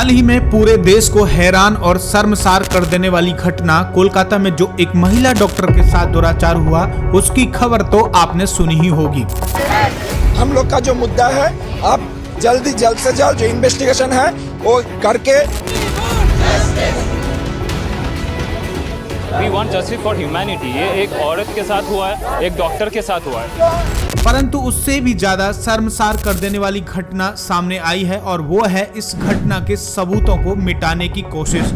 हाल ही में पूरे देश को हैरान और शर्मसार कर देने वाली घटना कोलकाता में जो एक महिला डॉक्टर के साथ दुराचार हुआ, उसकी खबर तो आपने सुनी ही होगी। हम लोग का जो मुद्दा है, आप जल्द से जल्द जो इन्वेस्टिगेशन है वो करके We want justice for humanity। ये एक औरत के साथ हुआ है, एक डॉक्टर के साथ हुआ है। परंतु उससे भी ज्यादा शर्मसार कर देने वाली घटना सामने आई है और वो है इस घटना के सबूतों को मिटाने की कोशिश।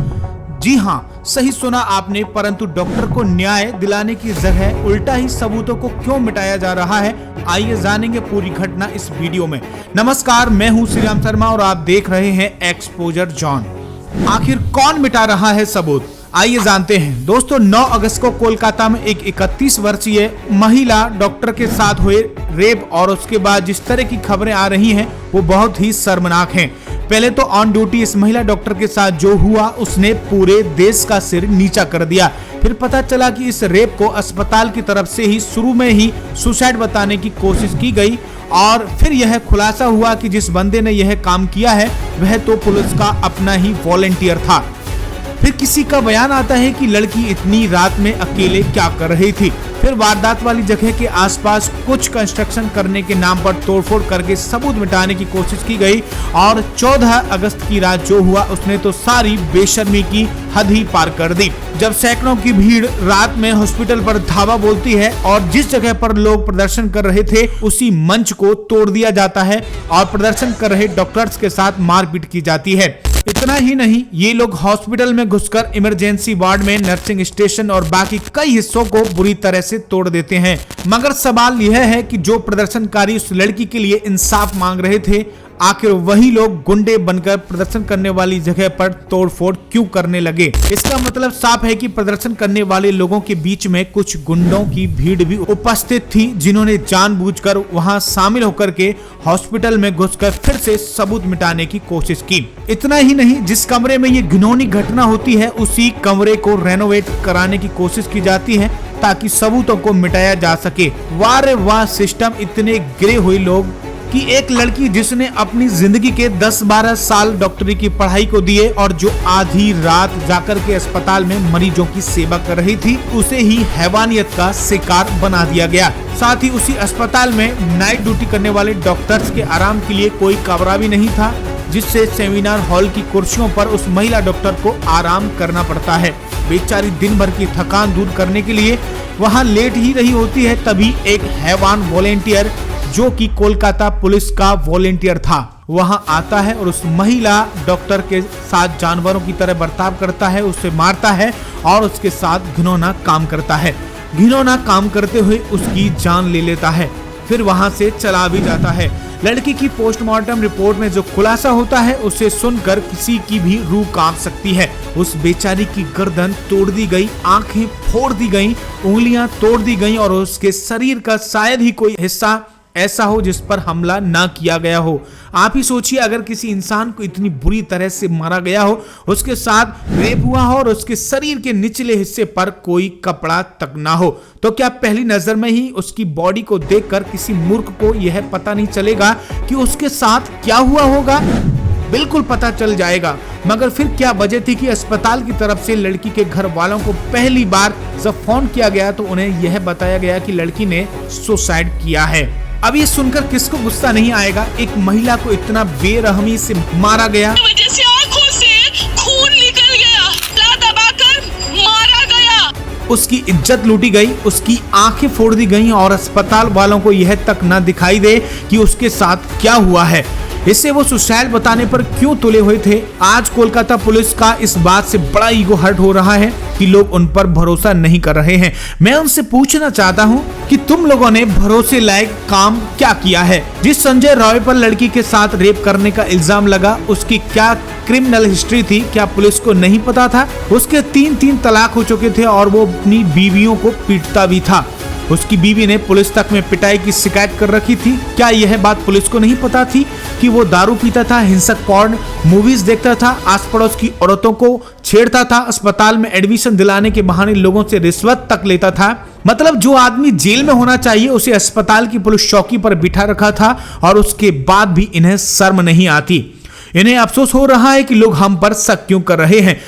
जी हाँ, सही सुना आपने, परंतु डॉक्टर को न्याय दिलाने की जगह उल्टा ही सबूतों को क्यों मिटाया जा रहा है, आइए जानेंगे पूरी घटना इस वीडियो में। नमस्कार, मैं हूँ श्रीराम शर्मा और आप देख रहे हैं एक्सपोजर जॉन। आखिर कौन मिटा रहा है सबूत, आइए जानते हैं। दोस्तों, 9 अगस्त को कोलकाता में एक 31 वर्षीय महिला डॉक्टर के साथ हुए रेप और उसके बाद जिस तरह की खबरें आ रही हैं वो बहुत ही शर्मनाक हैं। पहले तो ऑन ड्यूटी इस महिला डॉक्टर के साथ जो हुआ उसने पूरे देश का सिर नीचा कर दिया। फिर पता चला कि इस रेप को अस्पताल की तरफ से ही शुरू में ही सुसाइड बताने की कोशिश की गई और फिर यह खुलासा हुआ कि जिस बंदे ने यह काम किया है वह तो पुलिस का अपना ही वॉलंटियर था। फिर किसी का बयान आता है कि लड़की इतनी रात में अकेले क्या कर रही थी। फिर वारदात वाली जगह के आसपास कुछ कंस्ट्रक्शन करने के नाम पर तोड़फोड़ करके सबूत मिटाने की कोशिश की गई और 14 अगस्त की रात जो हुआ उसने तो सारी बेशर्मी की हद ही पार कर दी। जब सैकड़ों की भीड़ रात में हॉस्पिटल पर धावा बोलती है और जिस जगह पर लोग प्रदर्शन कर रहे थे उसी मंच को तोड़ दिया जाता है और प्रदर्शन कर रहे डॉक्टर्स के साथ मारपीट की जाती है। इतना ही नहीं, ये लोग हॉस्पिटल में घुसकर इमरजेंसी वार्ड में, नर्सिंग स्टेशन और बाकी कई हिस्सों को बुरी तरह से तोड़ देते हैं। मगर सवाल यह है कि जो प्रदर्शनकारी उस लड़की के लिए इंसाफ मांग रहे थे, आखिर वही लोग गुंडे बनकर प्रदर्शन करने वाली जगह पर तोड़फोड़ क्यों करने लगे। इसका मतलब साफ है कि प्रदर्शन करने वाले लोगों के बीच में कुछ गुंडों की भीड़ भी उपस्थित थी, जिन्होंने जानबूझकर वहां शामिल होकर के हॉस्पिटल में घुसकर फिर से सबूत मिटाने की कोशिश की। इतना ही नहीं, जिस कमरे में ये घिनौनी घटना होती है उसी कमरे को रेनोवेट कराने की कोशिश की जाती है ताकि सबूतों को मिटाया जा सके। वाह रे वाह, सिस्टम इतने गिरे हुए लोग कि एक लड़की जिसने अपनी जिंदगी के 10-12 साल डॉक्टरी की पढ़ाई को दिए और जो आधी रात जाकर के अस्पताल में मरीजों की सेवा कर रही थी, उसे ही हैवानियत का शिकार बना दिया गया। साथ ही उसी अस्पताल में नाइट ड्यूटी करने वाले डॉक्टर्स के आराम के लिए कोई कमरा भी नहीं था, जिससे सेमिनार हॉल की कुर्सियों पर उस महिला डॉक्टर को आराम करना पड़ता है। बेचारी दिन भर की थकान दूर करने के लिए वहाँ लेट ही रही होती है। तभी एक हैवान वॉलेंटियर, जो कि कोलकाता पुलिस का वॉलेंटियर था, वहां आता है और उस महिला डॉक्टर के साथ जानवरों की तरह बर्ताव करता है, उसे मारता है और उसके साथ घिनौना काम करता है। घिनौना काम करते हुए उसकी जान ले लेता है, फिर वहां से चला भी जाता है। लड़की की पोस्टमार्टम रिपोर्ट में जो खुलासा होता है उसे सुनकर किसी की भी रूह कांप सकती है। उस बेचारी की गर्दन तोड़ दी गई, आंखें फोड़ दी गई, उंगलियां तोड़ दी गई और उसके शरीर का शायद ही कोई हिस्सा ऐसा हो जिस पर हमला ना किया गया हो। आप ही सोचिए, अगर किसी इंसान को इतनी बुरी तरह से मारा गया हो, उसके साथ रेप हुआ हो और उसके शरीर के निचले हिस्से पर कोई कपड़ा तक ना हो, तो क्या पहली नजर में ही उसकी बॉडी को देखकर किसी मूर्ख को यह पता नहीं चलेगा कि उसके साथ क्या हुआ होगा? बिल्कुल पता चल जाएगा। मगर फिर क्या वजह थी कि अस्पताल की तरफ से लड़की के घर वालों को पहली बार जब फोन किया गया तो उन्हें यह बताया गया कि लड़की ने सुसाइड किया है। अब ये सुनकर किसको गुस्सा नहीं आएगा? एक महिला को इतना बेरहमी से मारा गया, वजह से आंखों से खून निकल गया, दबाकर मारा गया, उसकी इज्जत लूटी गई, उसकी आंखें फोड़ दी गई और अस्पताल वालों को यह तक न दिखाई दे कि उसके साथ क्या हुआ है। इससे वो सुसाइड बताने पर क्यों तुले हुए थे? आज कोलकाता पुलिस का इस बात से बड़ा ईगो हर्ट हो रहा है कि लोग उन पर भरोसा नहीं कर रहे हैं। मैं उनसे पूछना चाहता हूं कि तुम लोगों ने भरोसे लायक काम क्या किया है? जिस संजय रॉय पर लड़की के साथ रेप करने का इल्जाम लगा, उसकी क्या क्रिमिनल हिस्ट्री थी? क्या पुलिस को नहीं पता था? उसके 3 तलाक हो चुके थे और वो अपनी बीवियों को पीटता भी था। उसकी बीवी ने पुलिस तक में पिटाई की शिकायत कर रखी थी। क्या यह बात पुलिस को नहीं पता थी कि वो दारू पीता था, हिंसक पॉर्न मूवीज देखता था, आस पड़ोस की औरतों को छेड़ता था, अस्पताल में एडमिशन दिलाने के बहाने लोगों से रिश्वत तक लेता था? मतलब जो आदमी जेल में होना चाहिए उसे अस्पताल की पुलिस चौकी पर बिठा रखा था और उसके बाद भी इन्हें शर्म नहीं आती। इन्हें अफसोस हो रहा है कि लोग हम पर शक क्यों कर रहे हैं।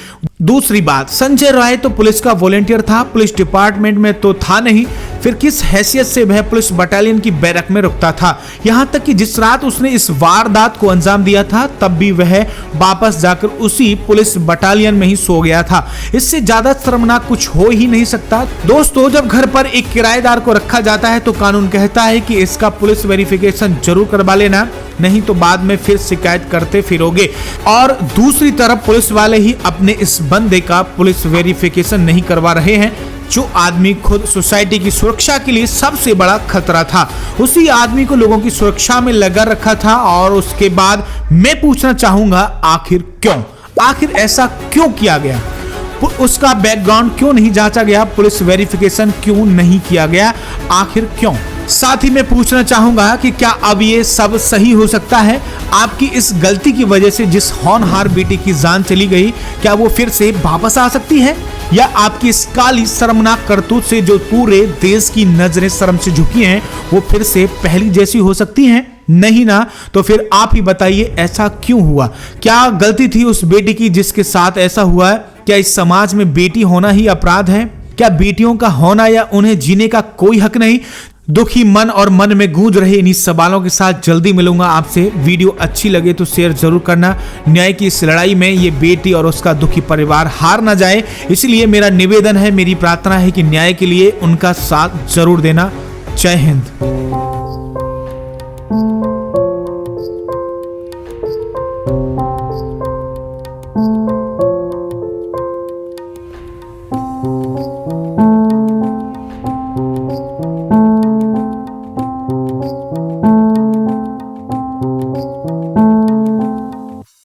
दूसरी बात, संजय राय तो पुलिस का वॉलेंटियर था, पुलिस डिपार्टमेंट में तो था नहीं, फिर किस हैसियत से वह पुलिस बटालियन की बैरक में रुकता था। यहाँ तक कि जिस रात उसने इस वारदात को अंजाम दिया था तब भी वह वापस जाकर उसी पुलिस बटालियन में ही सो गया था। इससे ज्यादा शर्मनाक कुछ हो ही नहीं सकता। दोस्तों, जब घर पर एक किराएदार को रखा जाता है तो कानून कहता है कि इसका पुलिस वेरिफिकेशन जरूर करवा लेना, नहीं तो बाद में फिर शिकायत करते फिरोगे। और दूसरी तरफ पुलिस वाले ही अपने इस बंदे का पुलिस वेरिफिकेशन नहीं करवा रहे हैं, जो आदमी खुद सोसाइटी की सुरक्षा के लिए सबसे बड़ा खतरा था। उसी आदमी को लोगों की सुरक्षा में लगा रखा था। और उसके बाद मैं पूछना चाहूंगा, आखिर क्यों? आखिर ऐसा क्यों किया गया? उसका बैकग्राउंड क्यों नहीं जांचा गया? पुलिस वेरिफिकेशन क्यों नहीं किया गया? आखिर क्यों? साथ ही मैं पूछना चाहूंगा कि क्या अब ये सब सही हो सकता है? आपकी इस गलती की वजह से जिस होनहार बेटी की जान चली गई, क्या वो फिर से वापस आ सकती है? या आपकी इस काली शर्मनाक करतूत से जो पूरे देश की नजरें शर्म से झुकी हैं, वो फिर से पहली जैसी हो सकती हैं? नहीं ना? तो फिर आप ही बताइए, ऐसा क्यों हुआ? क्या गलती थी उस बेटी की जिसके साथ ऐसा हुआ है? क्या इस समाज में बेटी होना ही अपराध है? क्या बेटियों का होना या उन्हें जीने का कोई हक नहीं? दुखी मन और मन में गूंज रहे इन्हीं सवालों के साथ जल्दी मिलूंगा आपसे। वीडियो अच्छी लगे तो शेयर जरूर करना। न्याय की इस लड़ाई में ये बेटी और उसका दुखी परिवार हार ना जाए, इसलिए मेरा निवेदन है, मेरी प्रार्थना है कि न्याय के लिए उनका साथ जरूर देना। जय हिंद।